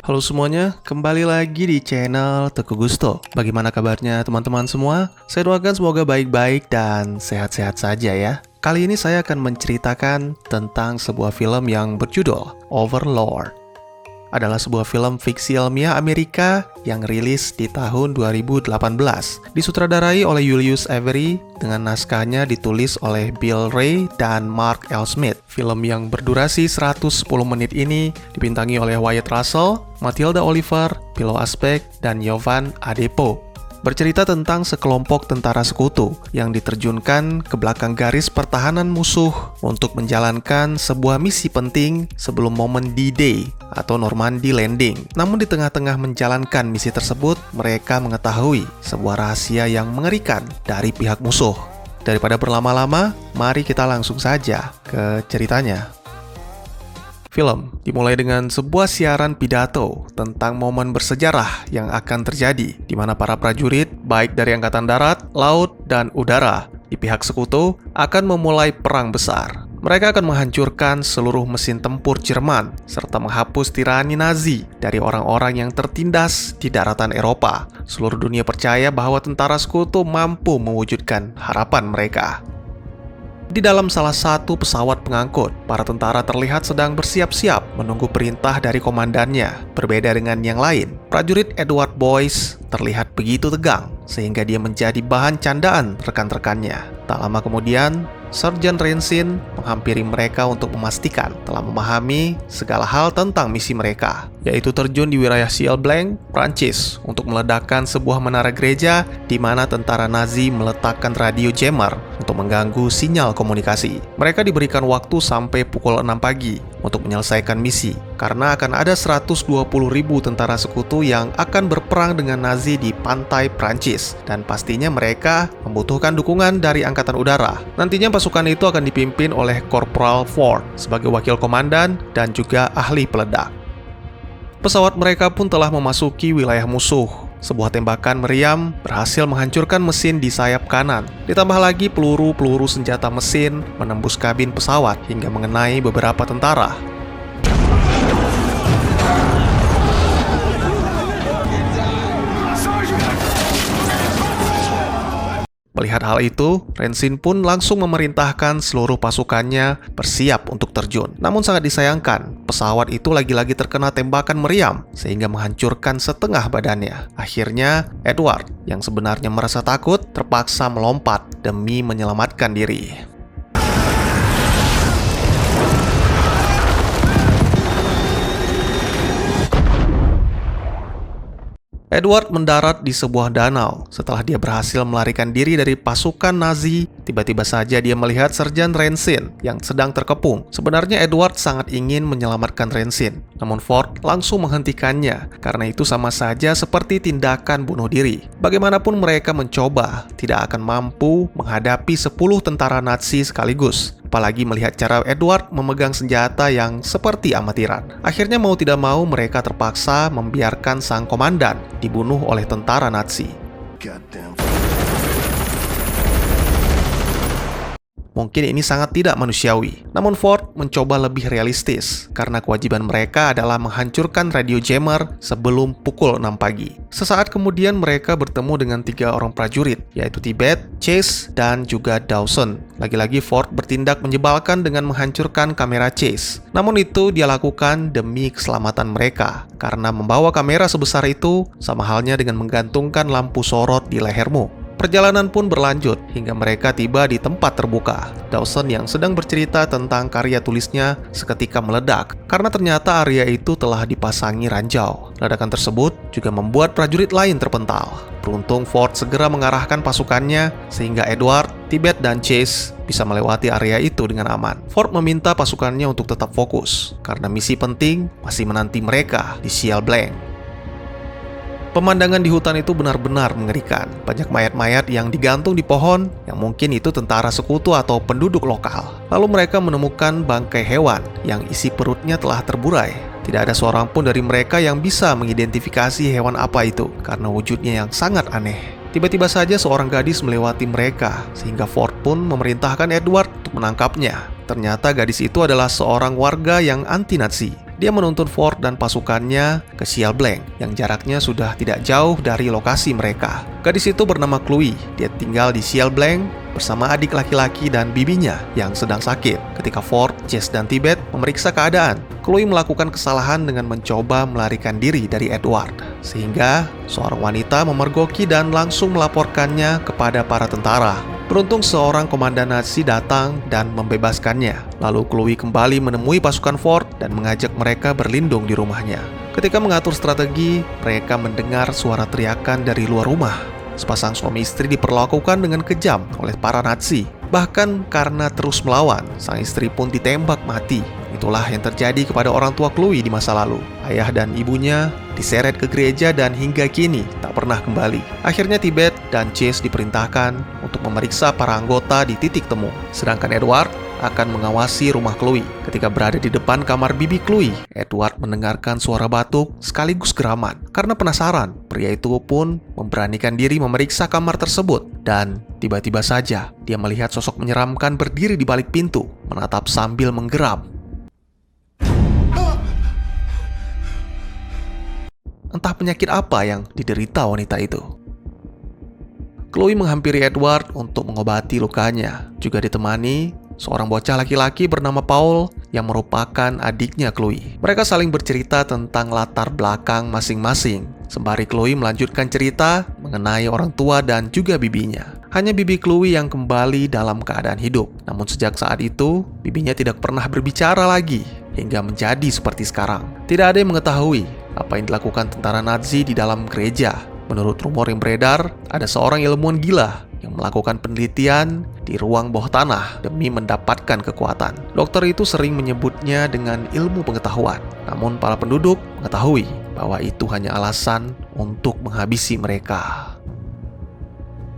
Halo semuanya, kembali lagi di channel Teguh Gusto. Bagaimana kabarnya teman-teman semua? Saya doakan semoga baik-baik dan sehat-sehat saja ya. Kali ini saya akan menceritakan tentang sebuah film yang berjudul Overlord. Adalah sebuah film fiksi ilmiah Amerika yang rilis di tahun 2018. Disutradarai oleh Julius Avery dengan naskahnya ditulis oleh Bill Ray dan Mark L. Smith. Film yang berdurasi 110 menit ini dibintangi oleh Wyatt Russell, Matilda Oliver, Pillow Asbeck, dan Jovan Adepo. Bercerita tentang sekelompok tentara sekutu yang diterjunkan ke belakang garis pertahanan musuh untuk menjalankan sebuah misi penting sebelum momen D-Day atau Normandy Landing. Namun di tengah-tengah menjalankan misi tersebut, mereka mengetahui sebuah rahasia yang mengerikan dari pihak musuh. Daripada berlama-lama, mari kita langsung saja ke ceritanya. Film dimulai dengan sebuah siaran pidato tentang momen bersejarah yang akan terjadi, di mana para prajurit, baik dari Angkatan Darat, Laut, dan Udara, di pihak sekutu, akan memulai perang besar. Mereka akan menghancurkan seluruh mesin tempur Jerman, serta menghapus tirani Nazi dari orang-orang yang tertindas di daratan Eropa. Seluruh dunia percaya bahwa tentara sekutu mampu mewujudkan harapan mereka. Di dalam salah satu pesawat pengangkut, para tentara terlihat sedang bersiap-siap menunggu perintah dari komandannya. Berbeda dengan yang lain, prajurit Edward Boyce terlihat begitu tegang, sehingga dia menjadi bahan candaan rekan-rekannya. Tak lama kemudian, Sergeant Rensin menghampiri mereka untuk memastikan telah memahami segala hal tentang misi mereka, yaitu terjun di wilayah Ciel Blanc, Prancis, untuk meledakkan sebuah menara gereja di mana tentara Nazi meletakkan radio jammer untuk mengganggu sinyal komunikasi. Mereka diberikan waktu sampai pukul 6 pagi untuk menyelesaikan misi, karena akan ada 120.000 tentara sekutu yang akan berperang dengan Nazi di pantai Prancis, dan pastinya mereka membutuhkan dukungan dari Angkatan Udara. Nantinya pasukan itu akan dipimpin oleh Corporal Ford sebagai wakil komandan dan juga ahli peledak. Pesawat mereka pun telah memasuki wilayah musuh. Sebuah tembakan meriam berhasil menghancurkan mesin di sayap kanan. Ditambah lagi peluru-peluru senjata mesin menembus kabin pesawat hingga mengenai beberapa tentara. Melihat hal itu, Rensin pun langsung memerintahkan seluruh pasukannya bersiap untuk terjun. Namun sangat disayangkan, pesawat itu lagi-lagi terkena tembakan meriam sehingga menghancurkan setengah badannya. Akhirnya, Edward yang sebenarnya merasa takut terpaksa melompat demi menyelamatkan diri. Edward mendarat di sebuah danau. Setelah dia berhasil melarikan diri dari pasukan Nazi, tiba-tiba saja dia melihat Sergeant Rensin yang sedang terkepung. Sebenarnya Edward sangat ingin menyelamatkan Rensin, namun Ford langsung menghentikannya karena itu sama saja seperti tindakan bunuh diri. Bagaimanapun mereka mencoba, tidak akan mampu menghadapi 10 tentara Nazi sekaligus. Apalagi melihat cara Edward memegang senjata yang seperti amatiran. Akhirnya mau tidak mau mereka terpaksa membiarkan sang komandan dibunuh oleh tentara Nazi. Mungkin ini sangat tidak manusiawi, namun Ford mencoba lebih realistis karena kewajiban mereka adalah menghancurkan radio jammer sebelum pukul 6 pagi. Sesaat kemudian mereka bertemu dengan 3 orang prajurit, yaitu Tibet, Chase, dan juga Dawson. Lagi-lagi Ford bertindak menyebalkan dengan menghancurkan kamera Chase. Namun itu dia lakukan demi keselamatan mereka, karena membawa kamera sebesar itu sama halnya dengan menggantungkan lampu sorot di lehermu. Perjalanan pun berlanjut hingga mereka tiba di tempat terbuka. Dawson yang sedang bercerita tentang karya tulisnya seketika meledak karena ternyata area itu telah dipasangi ranjau. Ledakan tersebut juga membuat prajurit lain terpental. Beruntung Ford segera mengarahkan pasukannya sehingga Edward, Tibet, dan Chase bisa melewati area itu dengan aman. Ford meminta pasukannya untuk tetap fokus karena misi penting masih menanti mereka di Ciel Blanc. Pemandangan di hutan itu benar-benar mengerikan. Banyak mayat-mayat yang digantung di pohon, yang mungkin itu tentara sekutu atau penduduk lokal. Lalu mereka menemukan bangkai hewan yang isi perutnya telah terburai. Tidak ada seorang pun dari mereka yang bisa mengidentifikasi hewan apa itu, karena wujudnya yang sangat aneh. Tiba-tiba saja seorang gadis melewati mereka, sehingga Ford pun memerintahkan Edward untuk menangkapnya. Ternyata gadis itu adalah seorang warga yang anti-Nazi. Dia menuntun Ford dan pasukannya ke Sial Blank yang jaraknya sudah tidak jauh dari lokasi mereka. Gadis itu bernama Chloe. Dia tinggal di Sial Blank bersama adik laki-laki dan bibinya yang sedang sakit. Ketika Ford, Chase, dan Tibet memeriksa keadaan, Chloe melakukan kesalahan dengan mencoba melarikan diri dari Edward, sehingga seorang wanita memergoki dan langsung melaporkannya kepada para tentara. Beruntung seorang komandan Nazi datang dan membebaskannya. Lalu Chloe kembali menemui pasukan Ford dan mengajak mereka berlindung di rumahnya. Ketika mengatur strategi, mereka mendengar suara teriakan dari luar rumah. Sepasang suami istri diperlakukan dengan kejam oleh para Nazi. Bahkan karena terus melawan, sang istri pun ditembak mati. Itulah yang terjadi kepada orang tua Chloe di masa lalu. Ayah dan ibunya diseret ke gereja dan hingga kini tak pernah kembali. Akhirnya Tibet dan Chase diperintahkan untuk memeriksa para anggota di titik temu. Sedangkan Edward akan mengawasi rumah Chloe. Ketika berada di depan kamar bibi Chloe, Edward mendengarkan suara batuk sekaligus geraman. Karena penasaran, pria itu pun memberanikan diri memeriksa kamar tersebut. Dan tiba-tiba saja, dia melihat sosok menyeramkan berdiri di balik pintu, menatap sambil menggeram. Entah penyakit apa yang diderita wanita itu. Chloe menghampiri Edward untuk mengobati lukanya, juga ditemani seorang bocah laki-laki bernama Paul yang merupakan adiknya Chloe. Mereka saling bercerita tentang latar belakang masing-masing, sembari Chloe melanjutkan cerita mengenai orang tua dan juga bibinya. Hanya bibi Chloe yang kembali dalam keadaan hidup. Namun sejak saat itu, bibinya tidak pernah berbicara lagi hingga menjadi seperti sekarang. Tidak ada yang mengetahui apa yang dilakukan tentara Nazi di dalam gereja. Menurut rumor yang beredar, ada seorang ilmuwan gila yang melakukan penelitian di ruang bawah tanah demi mendapatkan kekuatan. Dokter itu sering menyebutnya dengan ilmu pengetahuan. Namun para penduduk mengetahui bahwa itu hanya alasan untuk menghabisi mereka.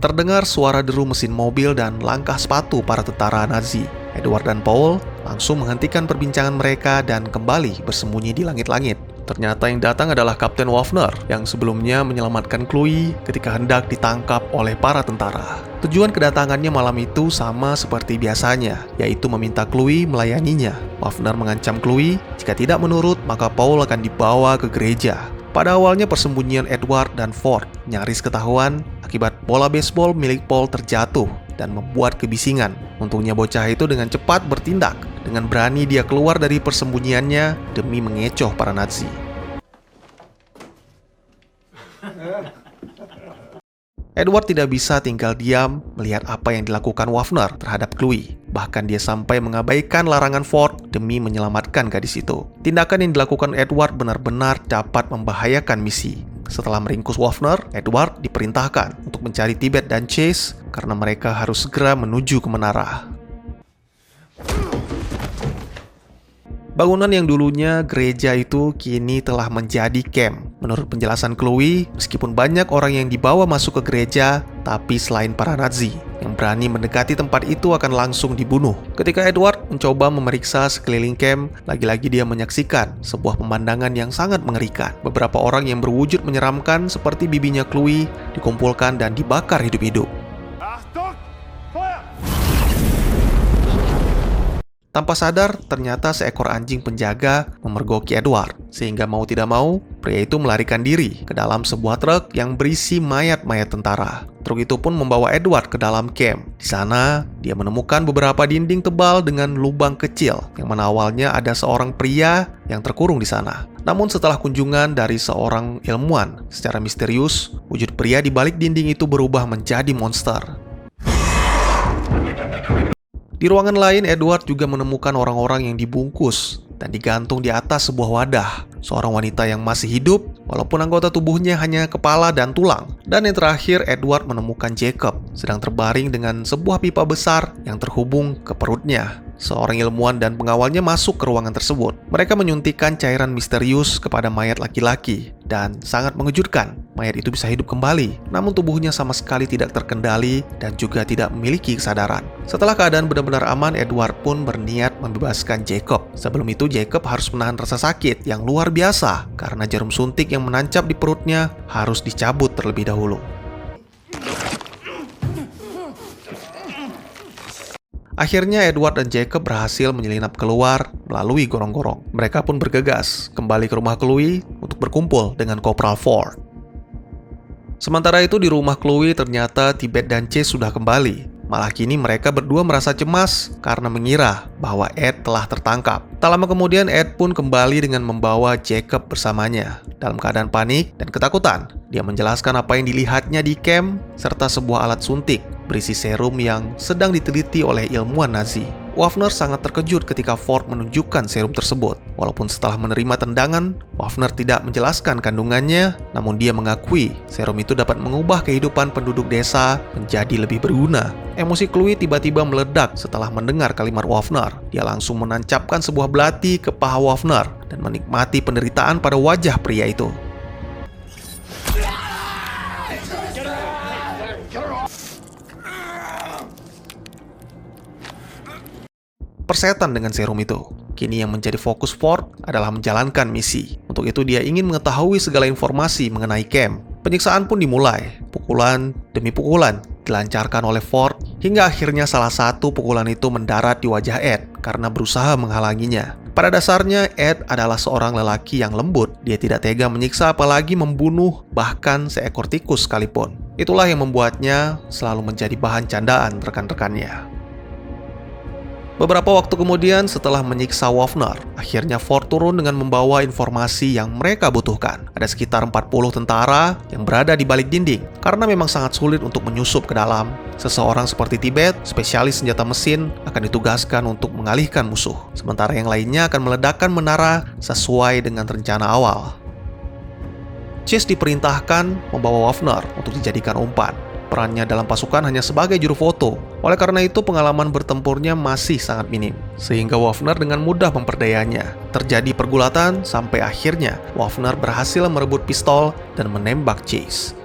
Terdengar suara deru mesin mobil dan langkah sepatu para tentara Nazi. Edward dan Paul langsung menghentikan perbincangan mereka dan kembali bersembunyi di langit-langit. Ternyata yang datang adalah Kapten Wafner yang sebelumnya menyelamatkan Chloe ketika hendak ditangkap oleh para tentara. Tujuan kedatangannya malam itu sama seperti biasanya, yaitu meminta Chloe melayaninya. Wafner mengancam Chloe, jika tidak menurut maka Paul akan dibawa ke gereja. Pada awalnya persembunyian Edward dan Ford nyaris ketahuan akibat bola baseball milik Paul terjatuh dan membuat kebisingan. Untungnya bocah itu dengan cepat bertindak. Dengan berani dia keluar dari persembunyiannya demi mengecoh para Nazi. Edward tidak bisa tinggal diam melihat apa yang dilakukan Wafner terhadap Chloe. Bahkan dia sampai mengabaikan larangan Ford demi menyelamatkan gadis itu. Tindakan yang dilakukan Edward benar-benar dapat membahayakan misi. Setelah meringkus Wafner, Edward diperintahkan untuk mencari Tibet dan Chase karena mereka harus segera menuju ke menara. Bangunan yang dulunya gereja itu kini telah menjadi camp. Menurut penjelasan Chloe, meskipun banyak orang yang dibawa masuk ke gereja, tapi selain para Nazi yang berani mendekati tempat itu akan langsung dibunuh. Ketika Edward mencoba memeriksa sekeliling camp, lagi-lagi dia menyaksikan sebuah pemandangan yang sangat mengerikan. Beberapa orang yang berwujud menyeramkan seperti bibinya Chloe dikumpulkan dan dibakar hidup-hidup. Tanpa sadar, ternyata seekor anjing penjaga memergoki Edward. Sehingga mau tidak mau, pria itu melarikan diri ke dalam sebuah truk yang berisi mayat-mayat tentara. Truk itu pun membawa Edward ke dalam camp. Di sana, dia menemukan beberapa dinding tebal dengan lubang kecil, yang mana awalnya ada seorang pria yang terkurung di sana. Namun setelah kunjungan dari seorang ilmuwan, secara misterius, wujud pria di balik dinding itu berubah menjadi monster. Di ruangan lain, Edward juga menemukan orang-orang yang dibungkus dan digantung di atas sebuah wadah. Seorang wanita yang masih hidup, walaupun anggota tubuhnya hanya kepala dan tulang. Dan yang terakhir, Edward menemukan Jacob sedang terbaring dengan sebuah pipa besar yang terhubung ke perutnya. Seorang ilmuwan dan pengawalnya masuk ke ruangan tersebut. Mereka menyuntikkan cairan misterius kepada mayat laki-laki. Dan sangat mengejutkan, mayat itu bisa hidup kembali. Namun tubuhnya sama sekali tidak terkendali dan juga tidak memiliki kesadaran. Setelah keadaan benar-benar aman, Edward pun berniat membebaskan Jacob. Sebelum itu, Jacob harus menahan rasa sakit yang luar biasa karena jarum suntik yang menancap di perutnya harus dicabut terlebih dahulu. Akhirnya Edward dan Jacob berhasil menyelinap keluar melalui gorong-gorong. Mereka pun bergegas kembali ke rumah Chloe untuk berkumpul dengan Kopral Ford. Sementara itu di rumah Chloe ternyata Tibet dan Chase sudah kembali. Malah kini mereka berdua merasa cemas karena mengira bahwa Ed telah tertangkap. Tak lama kemudian Ed pun kembali dengan membawa Jacob bersamanya. Dalam keadaan panik dan ketakutan, dia menjelaskan apa yang dilihatnya di camp serta sebuah alat suntik berisi serum yang sedang diteliti oleh ilmuwan Nazi. Waffner sangat terkejut ketika Ford menunjukkan serum tersebut. Walaupun setelah menerima tendangan, Waffner tidak menjelaskan kandungannya, namun dia mengakui serum itu dapat mengubah kehidupan penduduk desa menjadi lebih berguna. Emosi Chloe tiba-tiba meledak setelah mendengar kalimat Waffner. Dia langsung menancapkan sebuah belati ke paha Waffner dan menikmati penderitaan pada wajah pria itu. Persetan dengan serum itu. Kini yang menjadi fokus Ford adalah menjalankan misi. Untuk itu dia ingin mengetahui segala informasi mengenai camp. Penyiksaan pun dimulai. Pukulan demi pukulan dilancarkan oleh Ford hingga akhirnya salah satu pukulan itu mendarat di wajah Ed karena berusaha menghalanginya. Pada dasarnya Ed adalah seorang lelaki yang lembut. Dia tidak tega menyiksa apalagi membunuh bahkan seekor tikus sekalipun. Itulah yang membuatnya selalu menjadi bahan candaan rekan-rekannya. Beberapa waktu kemudian setelah menyiksa Waffner, akhirnya Ford turun dengan membawa informasi yang mereka butuhkan. Ada sekitar 40 tentara yang berada di balik dinding. Karena memang sangat sulit untuk menyusup ke dalam, seseorang seperti Tibet, spesialis senjata mesin, akan ditugaskan untuk mengalihkan musuh. Sementara yang lainnya akan meledakkan menara sesuai dengan rencana awal. Chase diperintahkan membawa Waffner untuk dijadikan umpan. Perannya dalam pasukan hanya sebagai juru foto. Oleh karena itu pengalaman bertempurnya masih sangat minim. Sehingga Waffner dengan mudah memperdayanya. Terjadi pergulatan sampai akhirnya Waffner berhasil merebut pistol dan menembak Chase.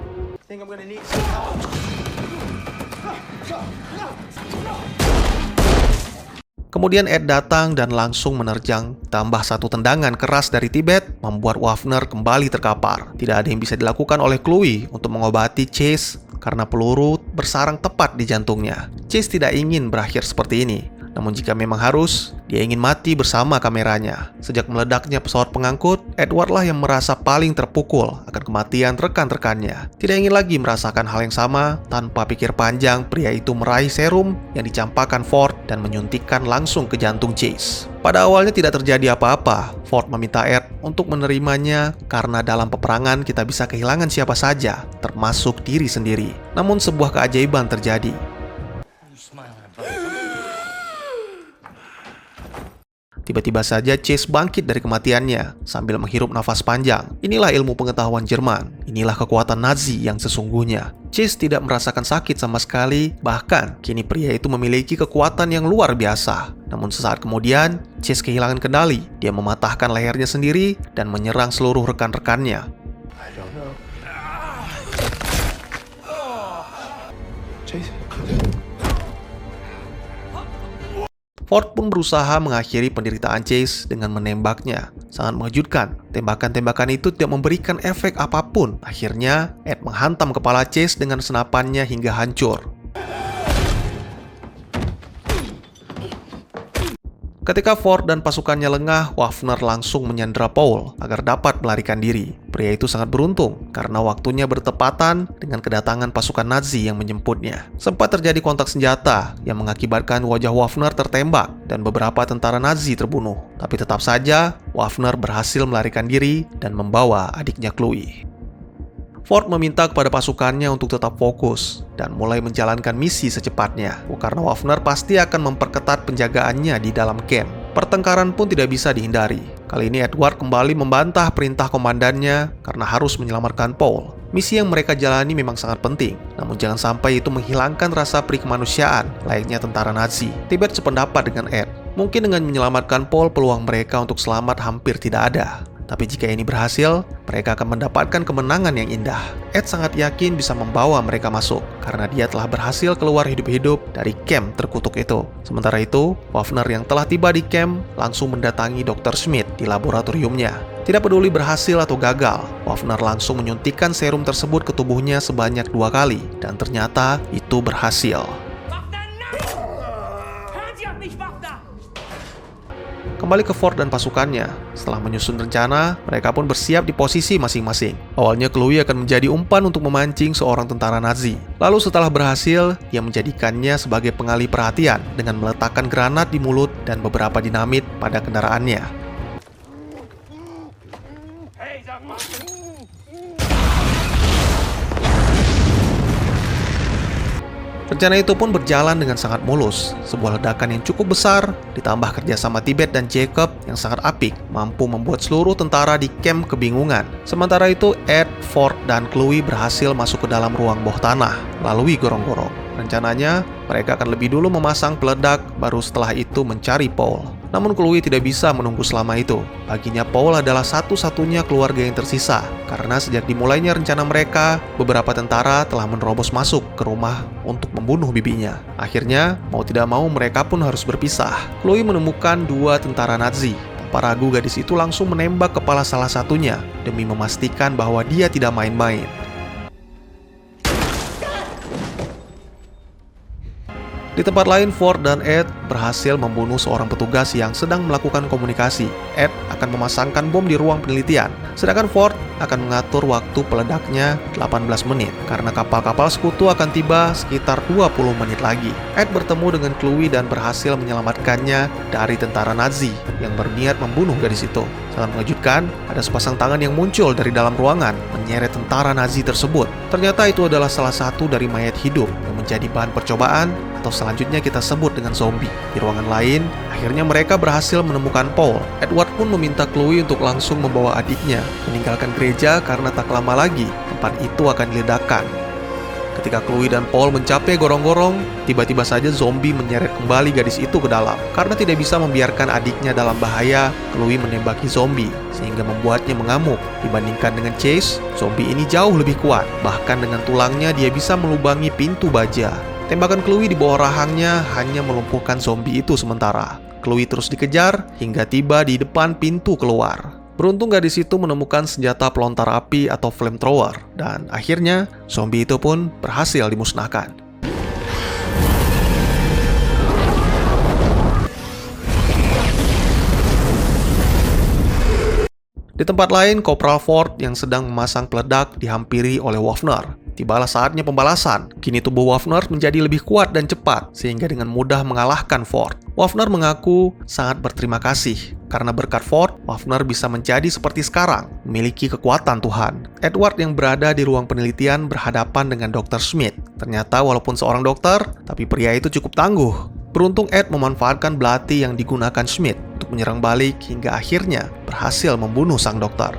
Kemudian Ed datang dan langsung menerjang. Tambah satu tendangan keras dari Tibet membuat Waffner kembali terkapar. Tidak ada yang bisa dilakukan oleh Chloe untuk mengobati Chase karena peluru bersarang tepat di jantungnya. Chase tidak ingin berakhir seperti ini. Namun jika memang harus, dia ingin mati bersama kameranya. Sejak meledaknya pesawat pengangkut, Edward lah yang merasa paling terpukul akan kematian rekan-rekannya. Tidak ingin lagi merasakan hal yang sama. Tanpa pikir panjang, pria itu meraih serum yang dicampakkan Ford dan menyuntikkan langsung ke jantung Chase. Pada awalnya tidak terjadi apa-apa. Ford meminta Ed untuk menerimanya karena dalam peperangan kita bisa kehilangan siapa saja, termasuk diri sendiri. Namun sebuah keajaiban terjadi. Tiba-tiba saja Chase bangkit dari kematiannya sambil menghirup nafas panjang. Inilah ilmu pengetahuan Jerman. Inilah kekuatan Nazi yang sesungguhnya. Chase tidak merasakan sakit sama sekali, bahkan kini pria itu memiliki kekuatan yang luar biasa. Namun sesaat kemudian, Chase kehilangan kendali. Dia mematahkan lehernya sendiri dan menyerang seluruh rekan-rekannya. Chase. Ford pun berusaha mengakhiri penderitaan Chase dengan menembaknya. Sangat mengejutkan, tembakan-tembakan itu tidak memberikan efek apapun. Akhirnya, Ed menghantam kepala Chase dengan senapannya hingga hancur. Ketika Ford dan pasukannya lengah, Waffner langsung menyandera Paul agar dapat melarikan diri. Pria itu sangat beruntung karena waktunya bertepatan dengan kedatangan pasukan Nazi yang menjemputnya. Sempat terjadi kontak senjata yang mengakibatkan wajah Waffner tertembak dan beberapa tentara Nazi terbunuh. Tapi tetap saja, Waffner berhasil melarikan diri dan membawa adiknya Chloe. Ford meminta kepada pasukannya untuk tetap fokus dan mulai menjalankan misi secepatnya, karena Waffner pasti akan memperketat penjagaannya di dalam camp. Pertengkaran pun tidak bisa dihindari. Kali ini Edward kembali membantah perintah komandannya karena harus menyelamatkan Paul. Misi yang mereka jalani memang sangat penting, namun jangan sampai itu menghilangkan rasa peri kemanusiaan layaknya tentara Nazi. Tibet sependapat dengan Ed. Mungkin dengan menyelamatkan Paul, peluang mereka untuk selamat hampir tidak ada. Tapi jika ini berhasil, mereka akan mendapatkan kemenangan yang indah. Ed sangat yakin bisa membawa mereka masuk, karena dia telah berhasil keluar hidup-hidup dari camp terkutuk itu. Sementara itu, Waffner yang telah tiba di camp langsung mendatangi Dr. Schmidt di laboratoriumnya. Tidak peduli berhasil atau gagal, Waffner langsung menyuntikkan serum tersebut ke tubuhnya sebanyak 2 kali, dan ternyata itu berhasil. kembali ke Ford dan pasukannya. Setelah menyusun rencana, mereka pun bersiap di posisi masing-masing. Awalnya Chloe akan menjadi umpan untuk memancing seorang tentara Nazi. Lalu setelah berhasil, ia menjadikannya sebagai pengalih perhatian dengan meletakkan granat di mulut dan beberapa dinamit pada kendaraannya. Rencana itu pun berjalan dengan sangat mulus. Sebuah ledakan yang cukup besar, ditambah kerjasama Tibet dan Jacob yang sangat apik, mampu membuat seluruh tentara di camp kebingungan. Sementara itu, Ed, Ford, dan Chloe berhasil masuk ke dalam ruang bawah tanah, melalui gorong-gorong. Rencananya, mereka akan lebih dulu memasang peledak, baru setelah itu mencari Paul. Namun Chloe tidak bisa menunggu selama itu. Baginya Paul adalah satu-satunya keluarga yang tersisa, karena sejak dimulainya rencana mereka, beberapa tentara telah menerobos masuk ke rumah untuk membunuh bibinya. Akhirnya, mau tidak mau mereka pun harus berpisah. Chloe menemukan dua tentara Nazi. Tanpa ragu, gadis itu langsung menembak kepala salah satunya, demi memastikan bahwa dia tidak main-main. Di tempat lain, Ford dan Ed berhasil membunuh seorang petugas yang sedang melakukan komunikasi. Ed akan memasangkan bom di ruang penelitian, sedangkan Ford akan mengatur waktu peledaknya 18 menit, karena kapal-kapal sekutu akan tiba sekitar 20 menit lagi. Ed bertemu dengan Chloe dan berhasil menyelamatkannya dari tentara Nazi yang berniat membunuh gadis itu. Sangat mengejutkan, ada sepasang tangan yang muncul dari dalam ruangan menyeret tentara Nazi tersebut. Ternyata itu adalah salah satu dari mayat hidup yang menjadi bahan percobaan, atau selanjutnya kita sebut dengan zombie. Di ruangan lain, akhirnya mereka berhasil menemukan Paul. Edward pun meminta Chloe untuk langsung membawa adiknya meninggalkan gereja karena tak lama lagi tempat itu akan diledakkan. Ketika Chloe dan Paul mencapai gorong-gorong, tiba-tiba saja zombie menyeret kembali gadis itu ke dalam. Karena tidak bisa membiarkan adiknya dalam bahaya, Chloe menembaki zombie, sehingga membuatnya mengamuk. Dibandingkan dengan Chase, zombie ini jauh lebih kuat. Bahkan dengan tulangnya dia bisa melubangi pintu baja. Tembakan Chloe di bawah rahangnya hanya melumpuhkan zombie itu sementara. Chloe terus dikejar hingga tiba di depan pintu keluar. Beruntung gadis itu menemukan senjata pelontar api atau flamethrower, dan akhirnya zombie itu pun berhasil dimusnahkan. Di tempat lain, Kopral Ford yang sedang memasang peledak dihampiri oleh Waffner. Tibalah saatnya pembalasan. Kini tubuh Waffner menjadi lebih kuat dan cepat, sehingga dengan mudah mengalahkan Ford. Waffner mengaku sangat berterima kasih, karena berkat Ford, Waffner bisa menjadi seperti sekarang, memiliki kekuatan Tuhan. Edward yang berada di ruang penelitian berhadapan dengan Dr. Smith. Ternyata walaupun seorang dokter, tapi pria itu cukup tangguh. Beruntung Ed memanfaatkan belati yang digunakan Smith untuk menyerang balik hingga akhirnya berhasil membunuh sang dokter.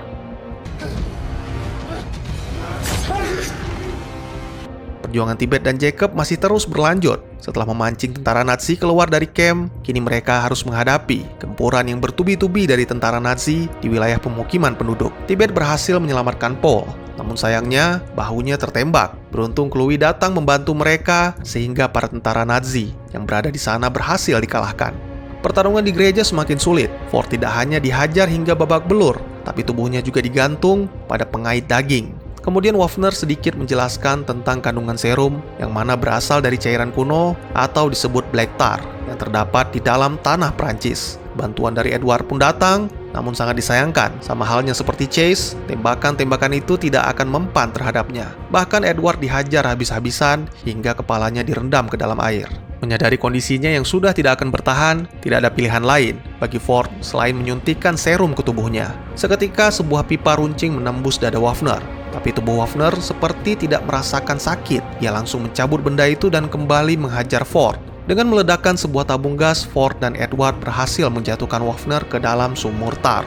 Perjuangan Tibet dan Jacob masih terus berlanjut. Setelah memancing tentara Nazi keluar dari camp, kini mereka harus menghadapi gempuran yang bertubi-tubi dari tentara Nazi di wilayah pemukiman penduduk. Tibet berhasil menyelamatkan Paul, namun sayangnya bahunya tertembak. Beruntung Chloe datang membantu mereka sehingga para tentara Nazi yang berada di sana berhasil dikalahkan. Pertarungan di gereja semakin sulit. Ford tidak hanya dihajar hingga babak belur, tapi tubuhnya juga digantung pada pengait daging. Kemudian Waffner sedikit menjelaskan tentang kandungan serum yang mana berasal dari cairan kuno atau disebut black tar yang terdapat di dalam tanah Prancis. Bantuan dari Edward pun datang, namun sangat disayangkan. Sama halnya seperti Chase, tembakan-tembakan itu tidak akan mempan terhadapnya. Bahkan Edward dihajar habis-habisan hingga kepalanya direndam ke dalam air. Menyadari kondisinya yang sudah tidak akan bertahan, tidak ada pilihan lain bagi Ford selain menyuntikkan serum ke tubuhnya. Seketika sebuah pipa runcing menembus dada Waffner. Tapi tubuh Waffner seperti tidak merasakan sakit. Ia langsung mencabut benda itu dan kembali menghajar Ford. Dengan meledakkan sebuah tabung gas, Ford dan Edward berhasil menjatuhkan Waffner ke dalam sumur tar.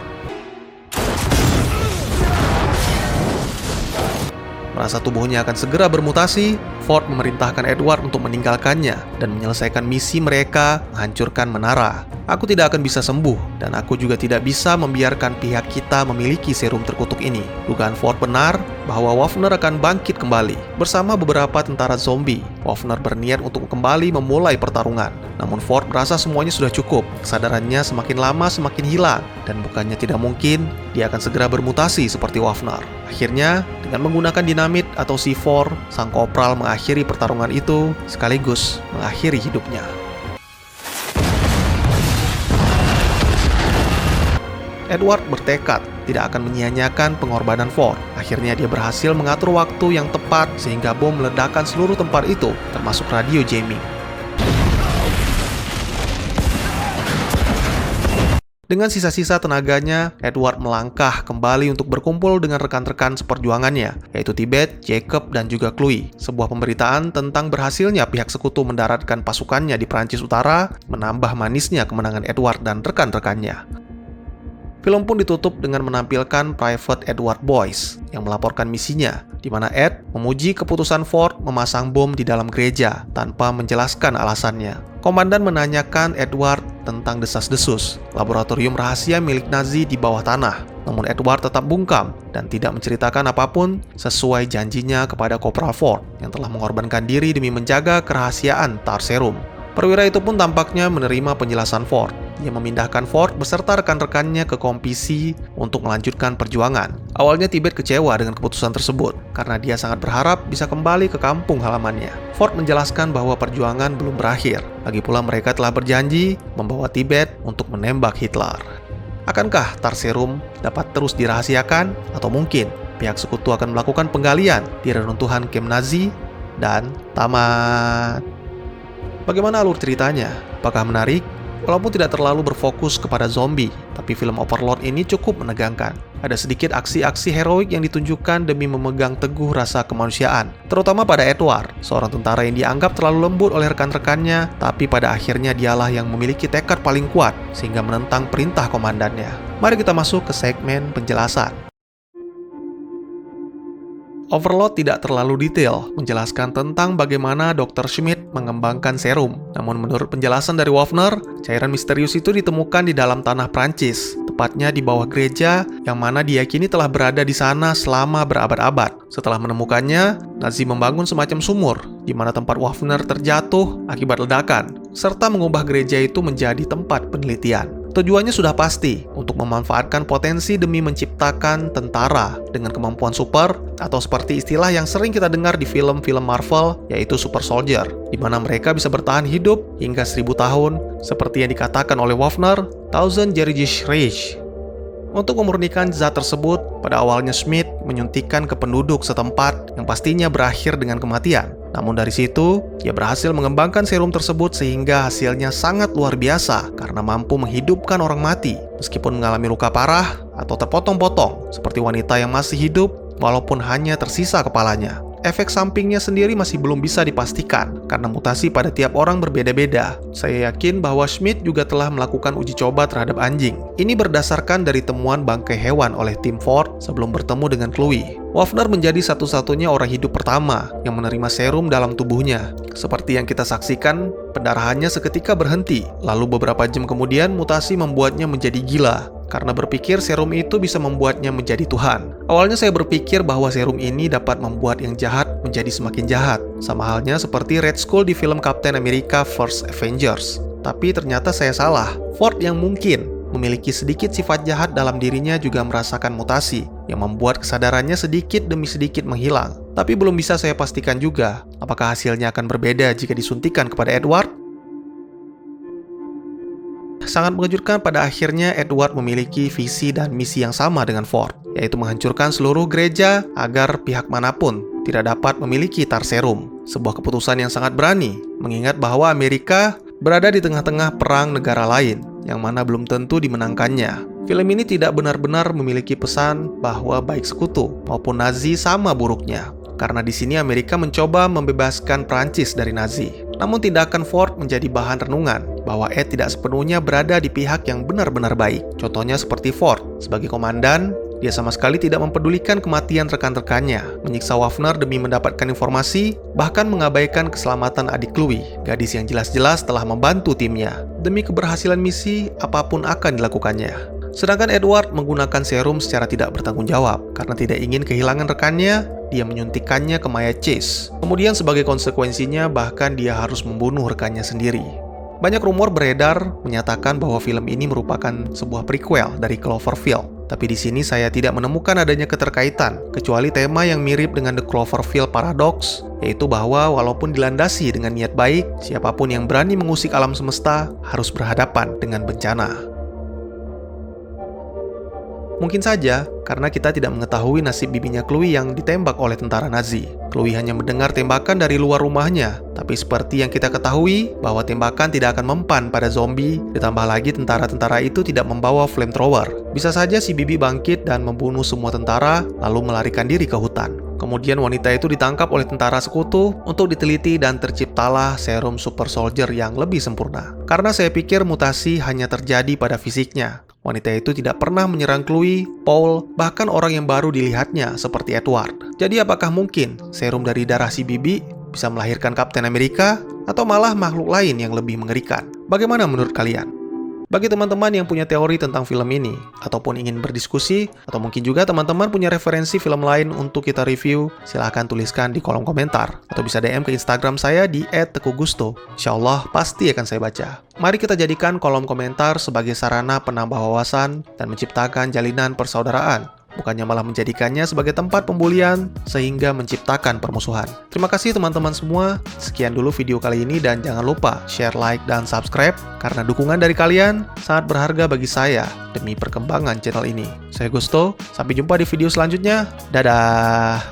Merasa tubuhnya akan segera bermutasi, Ford memerintahkan Edward untuk meninggalkannya dan menyelesaikan misi mereka menghancurkan menara. Aku tidak akan bisa sembuh, dan aku juga tidak bisa membiarkan pihak kita memiliki serum terkutuk ini. Dugaan Ford benar bahwa Waffner akan bangkit kembali. Bersama beberapa tentara zombie, Waffner berniat untuk kembali memulai pertarungan. Namun Ford merasa semuanya sudah cukup. Kesadarannya semakin lama semakin hilang, dan bukannya tidak mungkin, dia akan segera bermutasi seperti Waffner. Akhirnya, dengan menggunakan dinamit atau C4, sang kopral mengakhiri pertarungan itu sekaligus mengakhiri hidupnya. Edward bertekad tidak akan menyia-nyiakan pengorbanan Ford. Akhirnya dia berhasil mengatur waktu yang tepat sehingga bom meledakkan seluruh tempat itu, termasuk radio jamming. Dengan sisa-sisa tenaganya, Edward melangkah kembali untuk berkumpul dengan rekan-rekan seperjuangannya, yaitu Tibet, Jacob, dan juga Chloe. Sebuah pemberitaan tentang berhasilnya pihak sekutu mendaratkan pasukannya di Prancis Utara menambah manisnya kemenangan Edward dan rekan-rekannya. Film pun ditutup dengan menampilkan Private Edward Boyce yang melaporkan misinya, di mana Ed memuji keputusan Ford memasang bom di dalam gereja tanpa menjelaskan alasannya. Komandan menanyakan Edward tentang desas-desus laboratorium rahasia milik Nazi di bawah tanah. Namun Edward tetap bungkam dan tidak menceritakan apapun sesuai janjinya kepada Corporal Ford yang telah mengorbankan diri demi menjaga kerahasiaan Tar Serum. Perwira itu pun tampaknya menerima penjelasan Ford. Dia memindahkan Ford beserta rekan-rekannya ke kompisi untuk melanjutkan perjuangan. Awalnya Tibet kecewa dengan keputusan tersebut karena dia sangat berharap bisa kembali ke kampung halamannya. Ford menjelaskan bahwa perjuangan belum berakhir. Lagi pula mereka telah berjanji membawa Tibet untuk menembak Hitler. Akankah Tar Serum dapat terus dirahasiakan atau mungkin pihak sekutu akan melakukan penggalian di reruntuhan kamp Nazi dan tamat? Bagaimana alur ceritanya? Apakah menarik? Walaupun tidak terlalu berfokus kepada zombie, tapi film Overlord ini cukup menegangkan. Ada sedikit aksi-aksi heroik yang ditunjukkan demi memegang teguh rasa kemanusiaan, terutama pada Edward, seorang tentara yang dianggap terlalu lembut oleh rekan-rekannya, tapi pada akhirnya dialah yang memiliki tekad paling kuat sehingga menentang perintah komandannya. Mari kita masuk ke segmen penjelasan. Overlord tidak terlalu detail menjelaskan tentang bagaimana Dr. Schmidt mengembangkan serum. Namun menurut penjelasan dari Wafner, cairan misterius itu ditemukan di dalam tanah Prancis, tepatnya di bawah gereja yang mana diyakini telah berada di sana selama berabad-abad. Setelah menemukannya, Nazi membangun semacam sumur di mana tempat Wafner terjatuh akibat ledakan, serta mengubah gereja itu menjadi tempat penelitian. Tujuannya sudah pasti, untuk memanfaatkan potensi demi menciptakan tentara dengan kemampuan super, atau seperti istilah yang sering kita dengar di film-film Marvel, yaitu Super Soldier, di mana mereka bisa bertahan hidup hingga 1000 tahun, seperti yang dikatakan oleh Wafner, Tausendjähriges Reich. Untuk memurnikan zat tersebut, pada awalnya Schmidt menyuntikkan ke penduduk setempat yang pastinya berakhir dengan kematian. Namun dari situ, dia berhasil mengembangkan serum tersebut sehingga hasilnya sangat luar biasa karena mampu menghidupkan orang mati meskipun mengalami luka parah atau terpotong-potong seperti wanita yang masih hidup walaupun hanya tersisa kepalanya. Efek sampingnya sendiri masih belum bisa dipastikan karena mutasi pada tiap orang berbeda-beda. Saya yakin bahwa Schmidt juga telah melakukan uji coba terhadap anjing. Ini berdasarkan dari temuan bangkai hewan oleh tim Ford sebelum bertemu dengan Chloe. Wafner menjadi satu-satunya orang hidup pertama yang menerima serum dalam tubuhnya. Seperti yang kita saksikan, pendarahannya seketika berhenti. Lalu beberapa jam kemudian mutasi membuatnya menjadi gila karena berpikir serum itu bisa membuatnya menjadi Tuhan. Awalnya saya berpikir bahwa serum ini dapat membuat yang jahat menjadi semakin jahat, sama halnya seperti Red Skull di film Captain America First Avengers. Tapi ternyata saya salah. Ford yang mungkin memiliki sedikit sifat jahat dalam dirinya juga merasakan mutasi yang membuat kesadarannya sedikit demi sedikit menghilang. Tapi belum bisa saya pastikan juga apakah hasilnya akan berbeda jika disuntikan kepada Edward. Sangat mengejutkan, pada akhirnya Edward memiliki visi dan misi yang sama dengan Ford, yaitu menghancurkan seluruh gereja agar pihak manapun tidak dapat memiliki Tar Serum. Sebuah keputusan yang sangat berani, mengingat bahwa Amerika berada di tengah-tengah perang negara lain, yang mana belum tentu dimenangkannya. Film ini tidak benar-benar memiliki pesan bahwa baik sekutu maupun Nazi sama buruknya, karena di sini Amerika mencoba membebaskan Prancis dari Nazi. Namun tindakan Ford menjadi bahan renungan bahwa Ed tidak sepenuhnya berada di pihak yang benar-benar baik. Contohnya seperti Ford, sebagai komandan, dia sama sekali tidak mempedulikan kematian rekan-rekannya, menyiksa Wafner demi mendapatkan informasi, bahkan mengabaikan keselamatan adik Chloe, gadis yang jelas-jelas telah membantu timnya. Demi keberhasilan misi, apapun akan dilakukannya. Sedangkan Edward menggunakan serum secara tidak bertanggung jawab, karena tidak ingin kehilangan rekannya, dia menyuntikkannya ke Maya Chase. Kemudian sebagai konsekuensinya, bahkan dia harus membunuh rekannya sendiri. Banyak rumor beredar menyatakan bahwa film ini merupakan sebuah prequel dari Cloverfield. Tapi di sini saya tidak menemukan adanya keterkaitan, kecuali tema yang mirip dengan The Cloverfield Paradox, yaitu bahwa walaupun dilandasi dengan niat baik, siapapun yang berani mengusik alam semesta harus berhadapan dengan bencana. Mungkin saja karena kita tidak mengetahui nasib bibinya Chloe yang ditembak oleh tentara Nazi. Chloe hanya mendengar tembakan dari luar rumahnya, tapi seperti yang kita ketahui bahwa tembakan tidak akan mempan pada zombie, ditambah lagi tentara-tentara itu tidak membawa flamethrower. Bisa saja si bibi bangkit dan membunuh semua tentara, lalu melarikan diri ke hutan. Kemudian wanita itu ditangkap oleh tentara sekutu untuk diteliti dan terciptalah serum super soldier yang lebih sempurna. Karena saya pikir mutasi hanya terjadi pada fisiknya. Wanita itu tidak pernah menyerang Chloe, Paul, bahkan orang yang baru dilihatnya seperti Edward. Jadi apakah mungkin serum dari darah si bibi bisa melahirkan Kapten Amerika atau malah makhluk lain yang lebih mengerikan? Bagaimana menurut kalian? Bagi teman-teman yang punya teori tentang film ini, ataupun ingin berdiskusi, atau mungkin juga teman-teman punya referensi film lain untuk kita review, silahkan tuliskan di kolom komentar, atau bisa DM ke Instagram saya di @tekugusto. Insya Allah pasti akan saya baca. Mari kita jadikan kolom komentar sebagai sarana penambah wawasan dan menciptakan jalinan persaudaraan, bukannya malah menjadikannya sebagai tempat pembulian sehingga menciptakan permusuhan. Terima kasih teman-teman semua. Sekian dulu video kali ini dan jangan lupa share, like, dan subscribe karena dukungan dari kalian sangat berharga bagi saya demi perkembangan channel ini. Saya Gusto, sampai jumpa di video selanjutnya. Dadah!